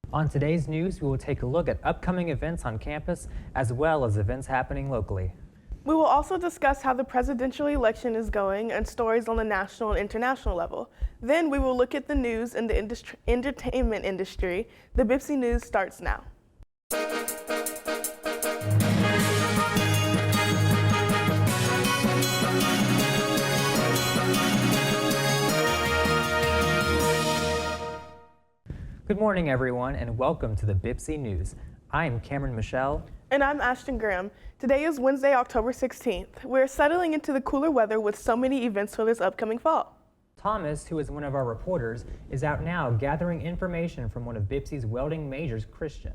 On today's news, we will take a look at upcoming events on campus as well as events happening locally. We will also discuss how the presidential election is going and stories on the national and international level. Then we will look at the news in the entertainment industry. The BPCC News starts now. Good morning, everyone, and welcome to the BPCC News. I'm Cameron Michelle. And I'm Ashton Graham. Today is Wednesday, October 16th. We're settling into the cooler weather with so many events for this upcoming fall. Thomas, who is one of our reporters, is out now gathering information from one of BPCC's welding majors, Christian.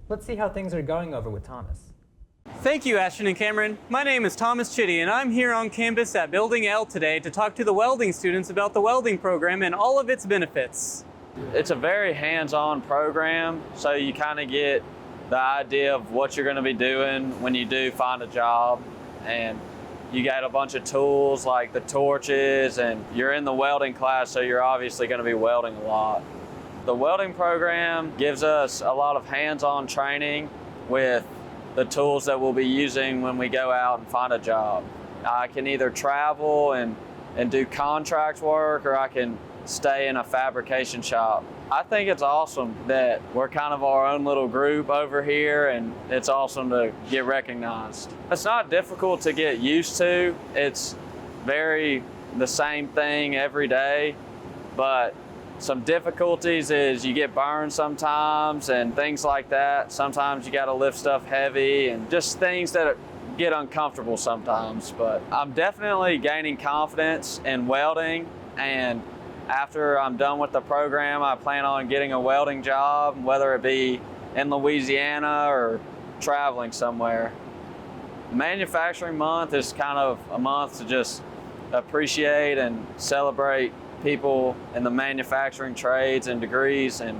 Let's see how things are going over with Thomas. Thank you, Ashton and Cameron. My name is Thomas Chitty, and I'm here on campus at Building L today to talk to the welding students about the welding program and all of its benefits. It's a very hands-on program, so you kind of get the idea of what you're going to be doing when you do find a job. And you got a bunch of tools like the torches, and you're in the welding class, so you're obviously going to be welding a lot. The welding program gives us a lot of hands-on training with the tools that we'll be using when we go out and find a job. I can either travel and do contract work, or I can stay in a fabrication shop. I think it's awesome that we're kind of our own little group over here, and it's awesome to get recognized. It's not difficult to get used to. It's very the same thing every day, but some difficulties is you get burned sometimes and things like that. Sometimes you got to lift stuff heavy and just things that get uncomfortable sometimes. But I'm definitely gaining confidence in welding, and after I'm done with the program, I plan on getting a welding job, whether it be in Louisiana or traveling somewhere. Manufacturing month is kind of a month to just appreciate and celebrate people in the manufacturing trades and degrees, and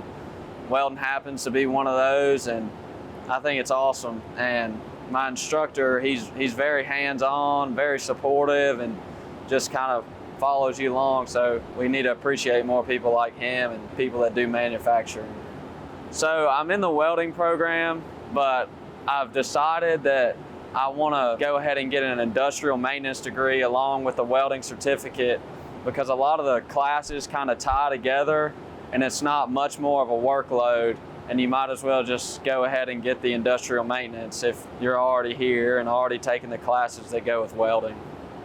welding happens to be one of those, and I think it's awesome. And my instructor, he's very hands-on, very supportive, and just kind of follows you along, so we need to appreciate more people like him and people that do manufacturing. So I'm in the welding program, but I've decided that I want to go ahead and get an industrial maintenance degree along with a welding certificate, because a lot of the classes kind of tie together and it's not much more of a workload, and you might as well just go ahead and get the industrial maintenance if you're already here and already taking the classes that go with welding.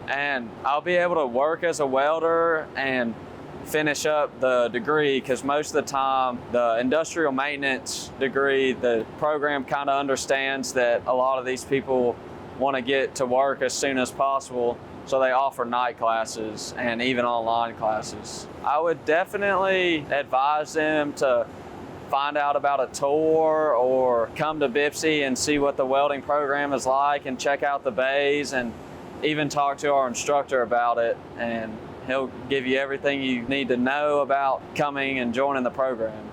And I'll be able to work as a welder and finish up the degree, because most of the time the industrial maintenance degree, the program kind of understands that a lot of these people want to get to work as soon as possible, so they offer night classes and even online classes. I would definitely advise them to find out about a tour or come to BPCC and see what the welding program is like and check out the bays, and even talk to our instructor about it, and he'll give you everything you need to know about coming and joining the program.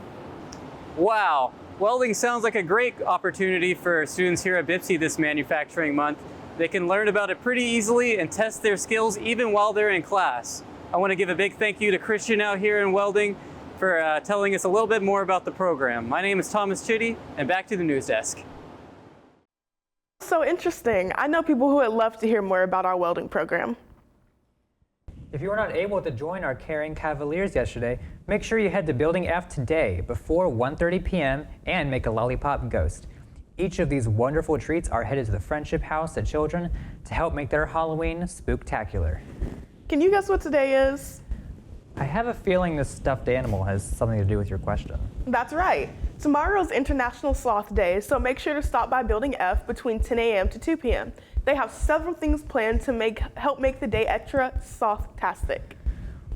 Wow, welding sounds like a great opportunity for students here at BPCC this manufacturing month. They can learn about it pretty easily and test their skills even while they're in class. I want to give a big thank you to Christian out here in welding for telling us a little bit more about the program. My name is Thomas Chitty, and back to the news desk. So interesting. I know people who would love to hear more about our welding program. If you were not able to join our Caring Cavaliers yesterday, make sure you head to Building F today before 1:30 p.m. and make a lollipop ghost. Each of these wonderful treats are headed to the Friendship House at Children to help make their Halloween spooktacular. Can you guess what today is? I have a feeling this stuffed animal has something to do with your question. That's right. Tomorrow's International Sloth Day, so make sure to stop by Building F between 10 a.m. to 2 p.m. They have several things planned to help make the day extra sloth-tastic.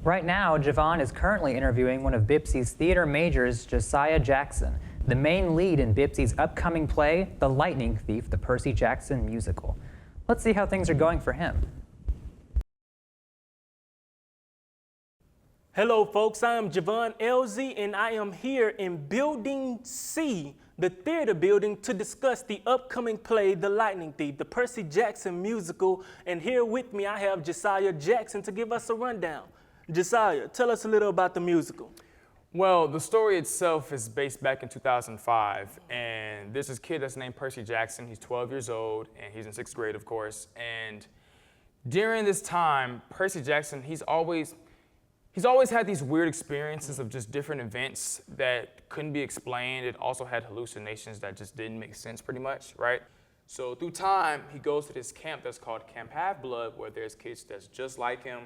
Right now, Javon is currently interviewing one of BPCC's theater majors, Josiah Jackson, the main lead in BPCC's upcoming play, The Lightning Thief, the Percy Jackson musical. Let's see how things are going for him. Hello folks, I am Javon LZ and I am here in Building C, the theater building, to discuss the upcoming play, The Lightning Thief, the Percy Jackson musical. And here with me I have Josiah Jackson to give us a rundown. Josiah, tell us a little about the musical. Well, the story itself is based back in 2005, and there's this kid that's named Percy Jackson. He's 12 years old, and he's in 6th grade, of course. And during this time, Percy Jackson, he's always had these weird experiences of just different events that couldn't be explained. It also had hallucinations that just didn't make sense pretty much, right? So through time, he goes to this camp that's called Camp Half-Blood, where there's kids that's just like him.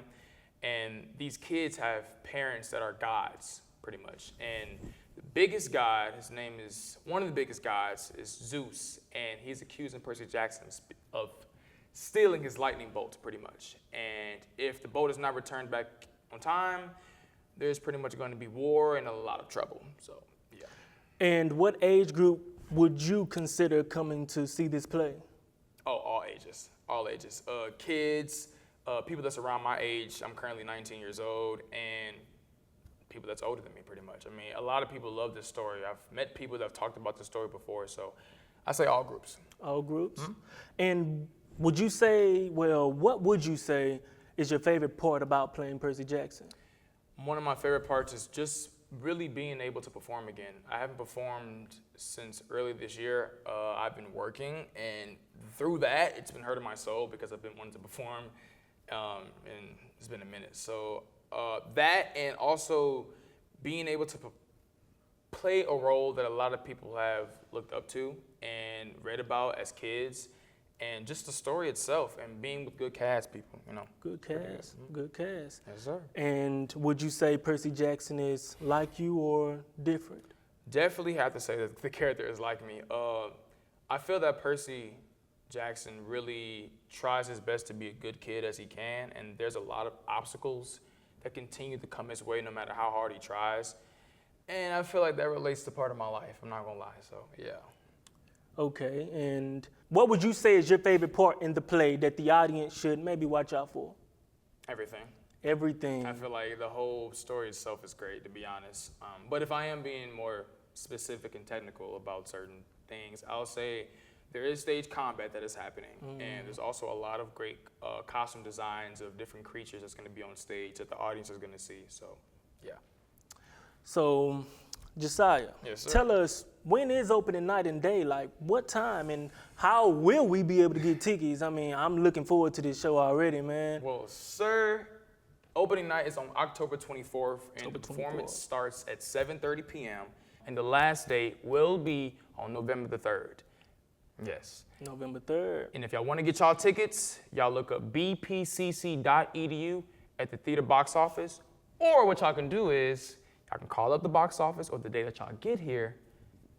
And these kids have parents that are gods, pretty much. And the biggest god, one of the biggest gods is Zeus. And he's accusing Percy Jackson of stealing his lightning bolt, pretty much. And if the bolt is not returned back on time, there's pretty much going to be war and a lot of trouble. So, yeah. And what age group would you consider coming to see this play? Oh, all ages. Kids, people that's around my age. I'm currently 19 years old, and people that's older than me, pretty much. I mean, a lot of people love this story. I've met people that have talked about this story before, so I say all groups. All groups? Mm-hmm. And what would you say is your favorite part about playing Percy Jackson? One of my favorite parts is just really being able to perform again. I haven't performed since early this year. I've been working, and through that, it's been hurting my soul because I've been wanting to perform, and it's been a minute. So that, and also being able to play a role that a lot of people have looked up to and read about as kids, and just the story itself, and being with good cast people, you know. Good cast, good cast. Yes, sir. And would you say Percy Jackson is like you or different? Definitely have to say that the character is like me. I feel that Percy Jackson really tries his best to be a good kid as he can, and there's a lot of obstacles that continue to come his way no matter how hard he tries. And I feel like that relates to part of my life, I'm not gonna lie, so yeah. Okay, and what would you say is your favorite part in the play that the audience should maybe watch out for? Everything. Everything. I feel like the whole story itself is great, to be honest. But if I am being more specific and technical about certain things, I'll say there is stage combat that is happening, and there's also a lot of great costume designs of different creatures that's gonna be on stage that the audience is gonna see, so yeah. So, Josiah, yes, sir. Tell us, when is opening night and day? Like, what time and how will we be able to get tickets? I mean, I'm looking forward to this show already, man. Well, sir, opening night is on October 24th, and the performance starts at 7:30 p.m., and the last date will be on November the 3rd. Yes. November 3rd. And if y'all want to get y'all tickets, y'all look up bpcc.edu at the theater box office, or what y'all can do is y'all can call up the box office, or the day that y'all get here,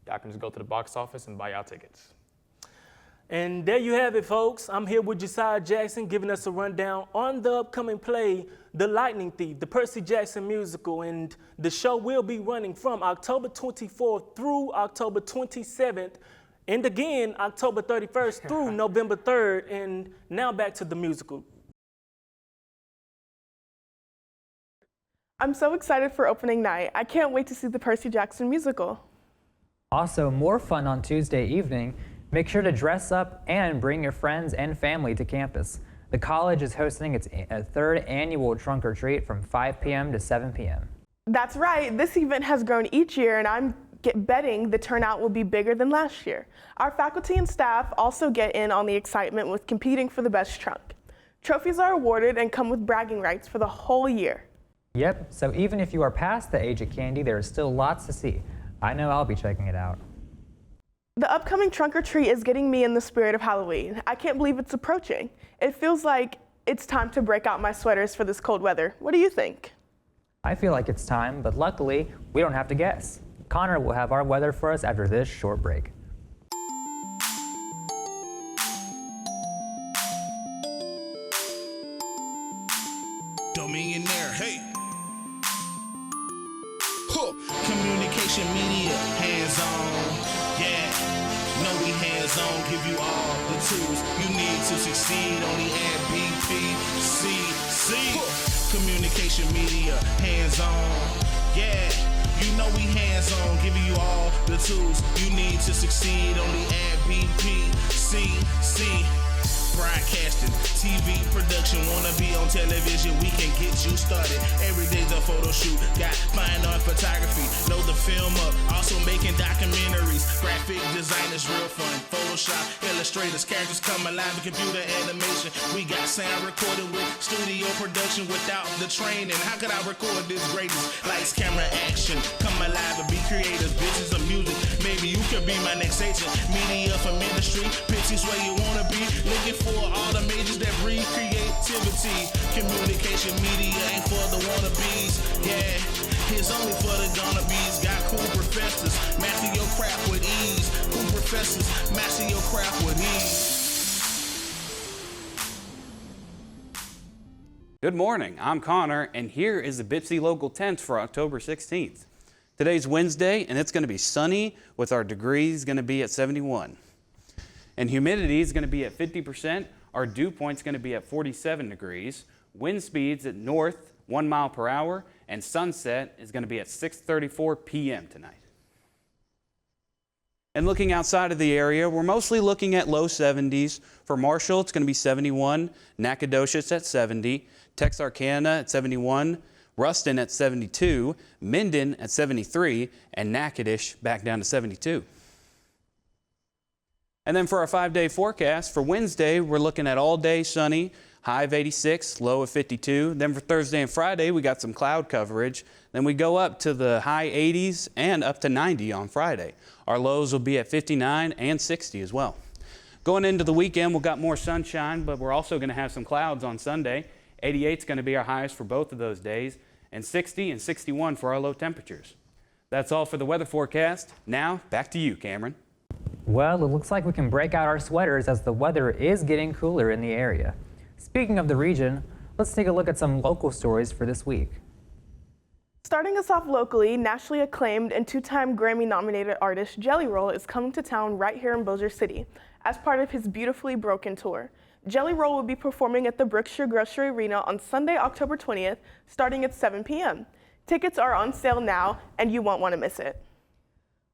y'all can just go to the box office and buy y'all tickets. And there you have it, folks. I'm here with Josiah Jackson giving us a rundown on the upcoming play, The Lightning Thief, the Percy Jackson musical. And the show will be running from October 24th through October 27th. And again, October 31st through November 3rd. And now back to the musical. I'm so excited for opening night. I can't wait to see the Percy Jackson musical. Also, more fun on Tuesday evening. Make sure to dress up and bring your friends and family to campus. The college is hosting its 3rd annual trunk or treat from 5 p.m. to 7 p.m. That's right. This event has grown each year, and I'm betting the turnout will be bigger than last year. Our faculty and staff also get in on the excitement with competing for the best trunk. Trophies are awarded and come with bragging rights for the whole year. Yep, so even if you are past the age of candy, there is still lots to see. I know I'll be checking it out. The upcoming trunk or treat is getting me in the spirit of Halloween. I can't believe it's approaching. It feels like it's time to break out my sweaters for this cold weather. What do you think? I feel like it's time, but luckily, we don't have to guess. Connor will have our weather for us after this short break. Dominion-aire, hey. Communication media, hands-on, yeah. No, we hands-on, give you all the tools you need to succeed on the air, BPCC. Communication media, hands-on, yeah. You know we hands-on, giving you all the tools you need to succeed on the air, BPCC. broadcasting, TV production. Wanna be on television, we can get you started. Every day's a photo shoot, got fine art photography, know the film up, also making documentaries. Graphic designers, real fun, Photoshop, illustrators, characters come alive in computer animation. We got sound recorded with studio production without the training. How could I record this greatest? Lights, camera, action, come alive and be creative. Business of music, maybe you could be my next agent. Media for ministry, pictures where you wanna be. Looking for all the majors that breed creativity. Communication media ain't for the wannabes. Yeah, it's only for the gonna-bees. Got cool professors, master your craft with ease. Cool professors, master your craft with ease. Good morning, I'm Connor, and here is the BPCC Local 10s for October 16th. Today's Wednesday, and it's going to be sunny with our degrees going to be at 71. And humidity is going to be at 50%. Our dew point's going to be at 47 degrees. Wind speeds at north 1 mile per hour, and sunset is going to be at 6:34 p.m. tonight. And looking outside of the area, we're mostly looking at low 70s. For Marshall, it's going to be 71. Nacogdoches at 70. Texarkana at 71. Ruston at 72. Minden at 73. And Natchitoches back down to 72. And then for our 5-day forecast, for Wednesday, we're looking at all day sunny, high of 86, low of 52. Then for Thursday and Friday, we got some cloud coverage. Then we go up to the high 80s and up to 90 on Friday. Our lows will be at 59 and 60 as well. Going into the weekend, we've got more sunshine, but we're also going to have some clouds on Sunday. 88 is going to be our highest for both of those days, and 60 and 61 for our low temperatures. That's all for the weather forecast. Now, back to you, Cameron. Well, it looks like we can break out our sweaters as the weather is getting cooler in the area. Speaking of the region, let's take a look at some local stories for this week. Starting us off locally, nationally acclaimed and two-time Grammy-nominated artist Jelly Roll is coming to town right here in Bossier City as part of his Beautifully Broken tour. Jelly Roll will be performing at the Brookshire Grocery Arena on Sunday, October 20th, starting at 7 p.m. Tickets are on sale now, and you won't want to miss it.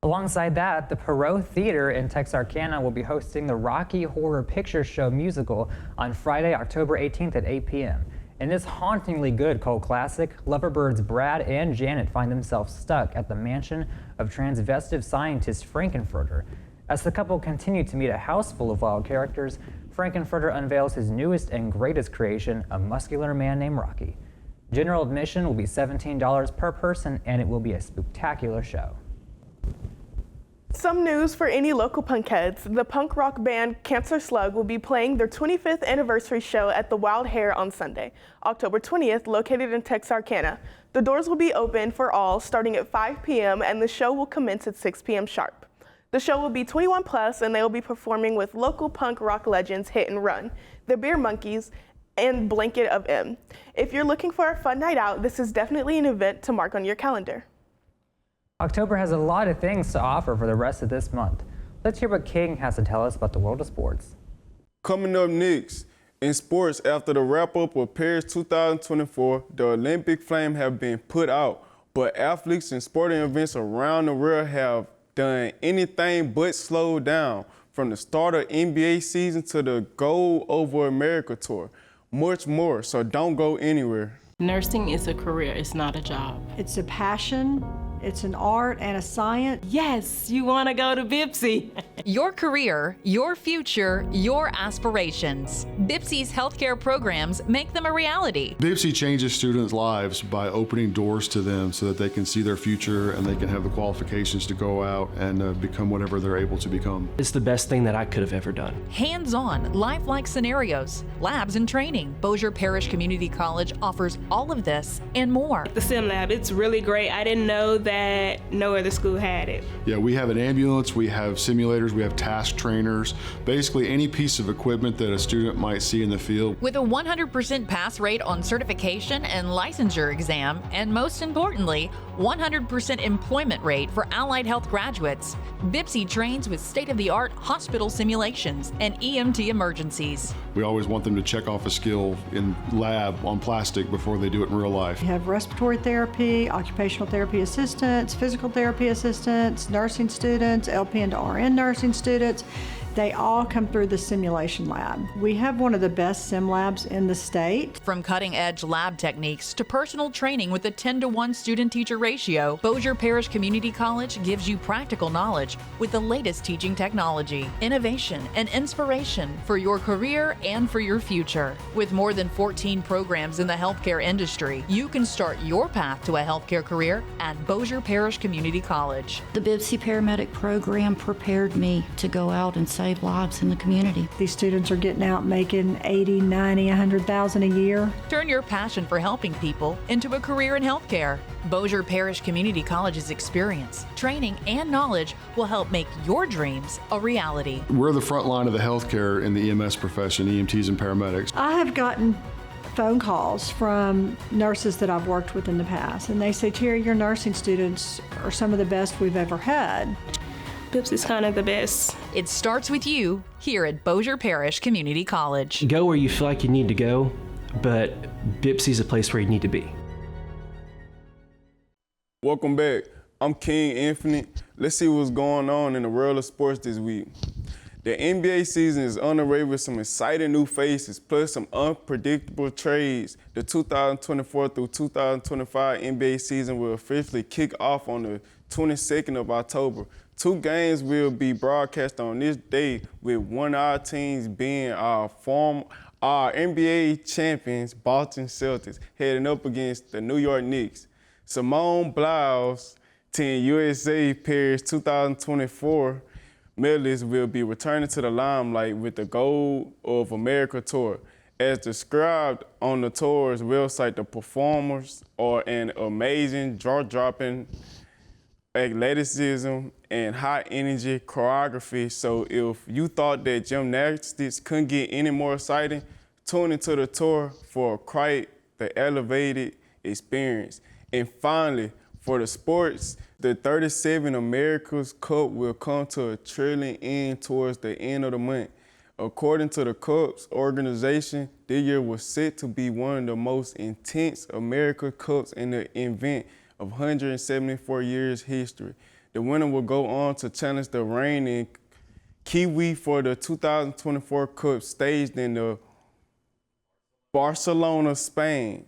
Alongside that, the Perot Theater in Texarkana will be hosting the Rocky Horror Picture Show musical on Friday, October 18th at 8 p.m. In this hauntingly good cult classic, Loverbirds Brad and Janet find themselves stuck at the mansion of transvestive scientist Frankenfurter. As the couple continue to meet a house full of wild characters, Frankenfurter unveils his newest and greatest creation, a muscular man named Rocky. General admission will be $17 per person, and it will be a spectacular show. Some news for any local punk heads. The punk rock band Cancer Slug will be playing their 25th anniversary show at the Wild Hare on Sunday, October 20th, located in Texarkana. The doors will be open for all starting at 5 p.m. and the show will commence at 6 p.m. sharp. The show will be 21 plus and they will be performing with local punk rock legends Hit and Run, the Beer Monkeys, and Blanket of M. If you're looking for a fun night out, this is definitely an event to mark on your calendar. October has a lot of things to offer for the rest of this month. Let's hear what King has to tell us about the world of sports. Coming up next, in sports, after the wrap-up of Paris 2024, the Olympic flame have been put out, but athletes and sporting events around the world have done anything but slow down, from the start of NBA season to the Gold Over America tour. Much more, so don't go anywhere. Nursing is a career, it's not a job. It's a passion, it's an art and a science. Yes, you want to go to BPCC. Your career, your future, your aspirations. BPCC's healthcare programs make them a reality. BPCC changes students' lives by opening doors to them so that they can see their future and they can have the qualifications to go out and become whatever they're able to become. It's the best thing that I could have ever done. Hands-on, lifelike scenarios, labs and training. Bossier Parish Community College offers all of this and more. The sim lab, it's really great. I didn't know that no other school had it. Yeah, we have an ambulance, we have simulators, we have task trainers, basically any piece of equipment that a student might see in the field. With a 100% pass rate on certification and licensure exam, and most importantly, 100% employment rate for allied health graduates, BPCC trains with state-of-the-art hospital simulations and EMT emergencies. We always want them to check off a skill in lab on plastic before they do it in real life. We have respiratory therapy, occupational therapy assistants, physical therapy assistants, nursing students, LPN to RN nursing students, They all come through the simulation lab. We have one of the best sim labs in the state. From cutting-edge lab techniques to personal training with a 10-to-1 student-teacher ratio, Bossier Parish Community College gives you practical knowledge with the latest teaching technology, innovation, and inspiration for your career and for your future. With more than 14 programs in the healthcare industry, you can start your path to a healthcare career at Bossier Parish Community College. The BPCC paramedic program prepared me to go out and save lives in the community. These students are getting out making 80, 90, 100,000 a year. Turn your passion for helping people into a career in healthcare. Bossier Parish Community College's experience, training, and knowledge will help make your dreams a reality. We're the front line of the healthcare in the EMS profession, EMTs and paramedics. I have gotten phone calls from nurses that I've worked with in the past, and they say, Terry, your nursing students are some of the best we've ever had. BPCC is kind of the best. It starts with you here at Bossier Parish Community College. Go where you feel like you need to go, but BPCC is a place where you need to be. Welcome back. I'm King Infinite. Let's see what's going on in the world of sports this week. The NBA season is underway with some exciting new faces, plus some unpredictable trades. The 2024 through 2025 NBA season will officially kick off on the 22nd of October. 2 games will be broadcast on this day, with one of our teams being our NBA champions, Boston Celtics, heading up against the New York Knicks. Simone Biles, Team USA Paris 2024 medalists will be returning to the limelight with the Gold of America tour. As described on the tour's website, the performers are an amazing, jaw-dropping athleticism and high-energy choreography. So if you thought that gymnastics couldn't get any more exciting, tune into the tour for quite the elevated experience. And finally, for the sports, the 37 America's Cup will come to a thrilling end towards the end of the month. According to the Cup's organization, this year was set to be one of the most intense America's Cups in the event of 174 years history. The winner will go on to challenge the reigning Kiwi for the 2024 Cup staged in the Barcelona, Spain.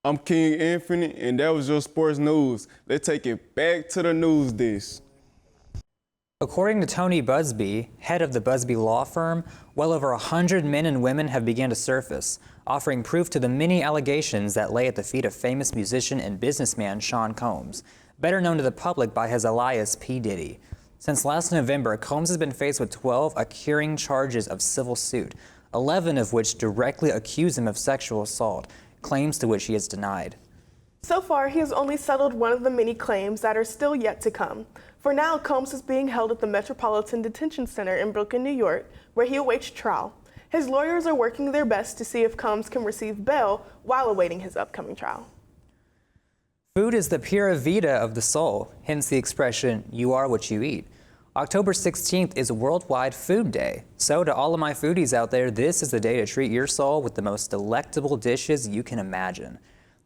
I'm King Infinite, and that was your sports news. Let's take it back to the news desk. According to Tony Busby, head of the Busby law firm, well over 100 men and women have begun to surface, offering proof to the many allegations that lay at the feet of famous musician and businessman Sean Combs, better known to the public by his alias P. Diddy. Since last November, Combs has been faced with 12 accruing charges of civil suit, 11 of which directly accuse him of sexual assault, claims to which he has denied. So far, he has only settled one of the many claims that are still yet to come. For now, Combs is being held at the Metropolitan Detention Center in Brooklyn, New York, where he awaits trial. His lawyers are working their best to see if Combs can receive bail while awaiting his upcoming trial. Food is the pura vida of the soul, hence the expression, you are what you eat. October 16th is Worldwide Food Day. So to all of my foodies out there, this is the day to treat your soul with the most delectable dishes you can imagine.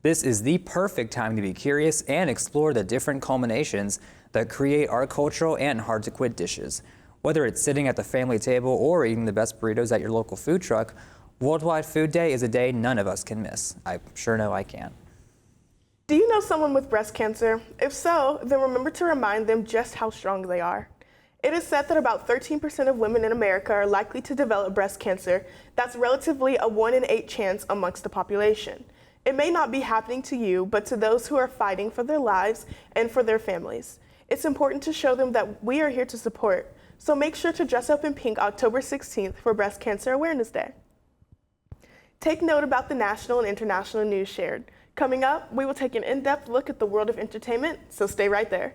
This is the perfect time to be curious and explore the different culminations that create our cultural and hard-to-quit dishes. Whether it's sitting at the family table or eating the best burritos at your local food truck, Worldwide Food Day is a day none of us can miss. I sure know I can. Do you know someone with breast cancer? If so, then remember to remind them just how strong they are. It is said that about 13% of women in America are likely to develop breast cancer. That's relatively a 1 in 8 chance amongst the population. It may not be happening to you, but to those who are fighting for their lives and for their families. It's important to show them that we are here to support. So make sure to dress up in pink October 16th for Breast Cancer Awareness Day. Take note about the national and international news shared. Coming up, we will take an in-depth look at the world of entertainment, so stay right there.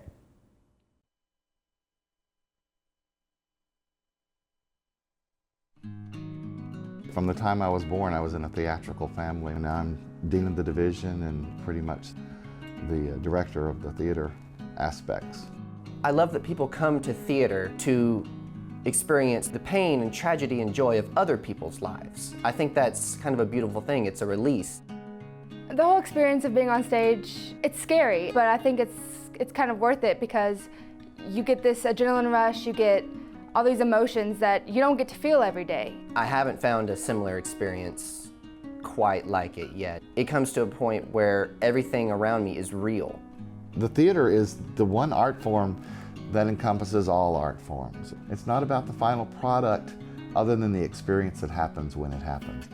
From the time I was born, I was in a theatrical family, and now I'm dean of the division and pretty much the director of the theater aspects. I love that people come to theater to experience the pain and tragedy and joy of other people's lives. I think that's kind of a beautiful thing. It's a release. The whole experience of being on stage, it's scary, but I think it's kind of worth it because you get this adrenaline rush, you get all these emotions that you don't get to feel every day. I haven't found a similar experience quite like it yet. It comes to a point where everything around me is real. The theater is the one art form that encompasses all art forms. It's not about the final product other than the experience that happens when it happens.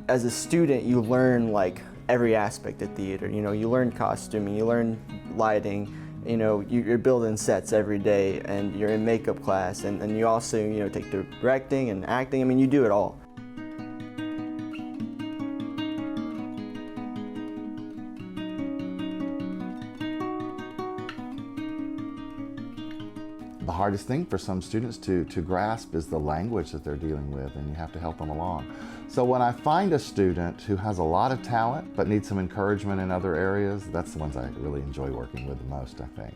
As a student, you learn like every aspect of theater. You know, you learn costuming, you learn lighting, you know, you're building sets every day, and you're in makeup class, and you also, you know, take directing and acting. I mean, you do it all. The hardest thing for some students to grasp is the language that they're dealing with, and you have to help them along. So when I find a student who has a lot of talent but needs some encouragement in other areas, that's the ones I really enjoy working with the most, I think.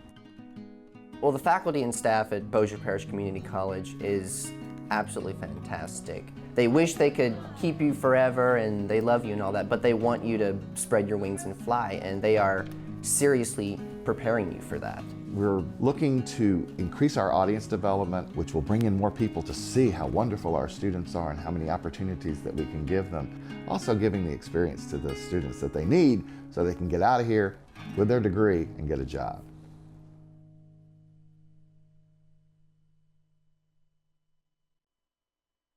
Well, the faculty and staff at Bossier Parish Community College is absolutely fantastic. They wish they could keep you forever, and they love you and all that, but they want you to spread your wings and fly, and they are seriously preparing you for that. We're looking to increase our audience development, which will bring in more people to see how wonderful our students are and how many opportunities that we can give them. Also giving the experience to the students that they need so they can get out of here with their degree and get a job.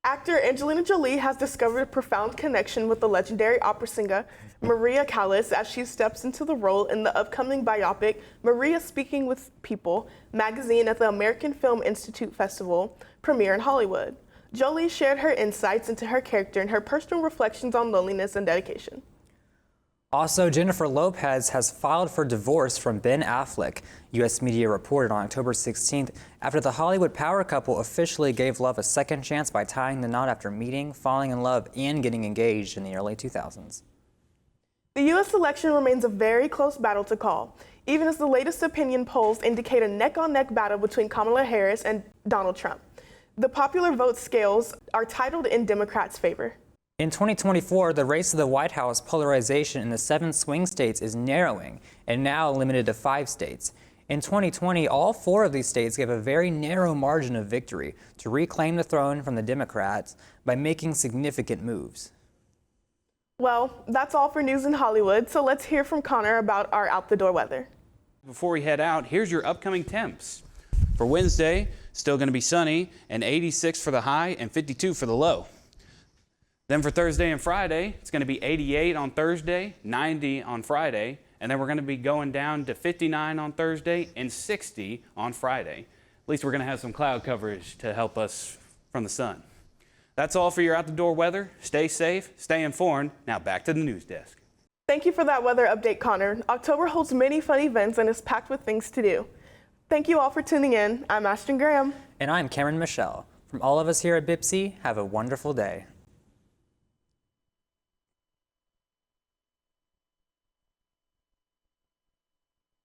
Actor Angelina Jolie has discovered a profound connection with the legendary opera singer Maria Callas as she steps into the role in the upcoming biopic Maria Speaking with People magazine at the American Film Institute Festival premiere in Hollywood. Jolie shared her insights into her character and her personal reflections on loneliness and dedication. Also, Jennifer Lopez has filed for divorce from Ben Affleck, U.S. media reported on October 16th, after the Hollywood power couple officially gave love a second chance by tying the knot after meeting, falling in love, and getting engaged in the early 2000s. The U.S. election remains a very close battle to call, even as the latest opinion polls indicate a neck-on-neck battle between Kamala Harris and Donald Trump. The popular vote scales are titled in Democrats' favor. In 2024, the race to the White House polarization in the 7 swing states is narrowing and now limited to 5 states. In 2020, all 4 of these states gave a very narrow margin of victory to reclaim the throne from the Democrats by making significant moves. Well, that's all for news in Hollywood, so let's hear from Connor about our out-the-door weather. Before we head out, here's your upcoming temps. For Wednesday, still going to be sunny and 86 for the high and 52 for the low. Then for Thursday and Friday, it's going to be 88 on Thursday, 90 on Friday, and then we're going to be going down to 59 on Thursday and 60 on Friday. At least we're going to have some cloud coverage to help us from the sun. That's all for your out-the-door weather. Stay safe, stay informed. Now back to the news desk. Thank you for that weather update, Connor. October holds many fun events and is packed with things to do. Thank you all for tuning in. I'm Ashton Graham. And I'm Cameron Michelle. From all of us here at BPCC, have a wonderful day.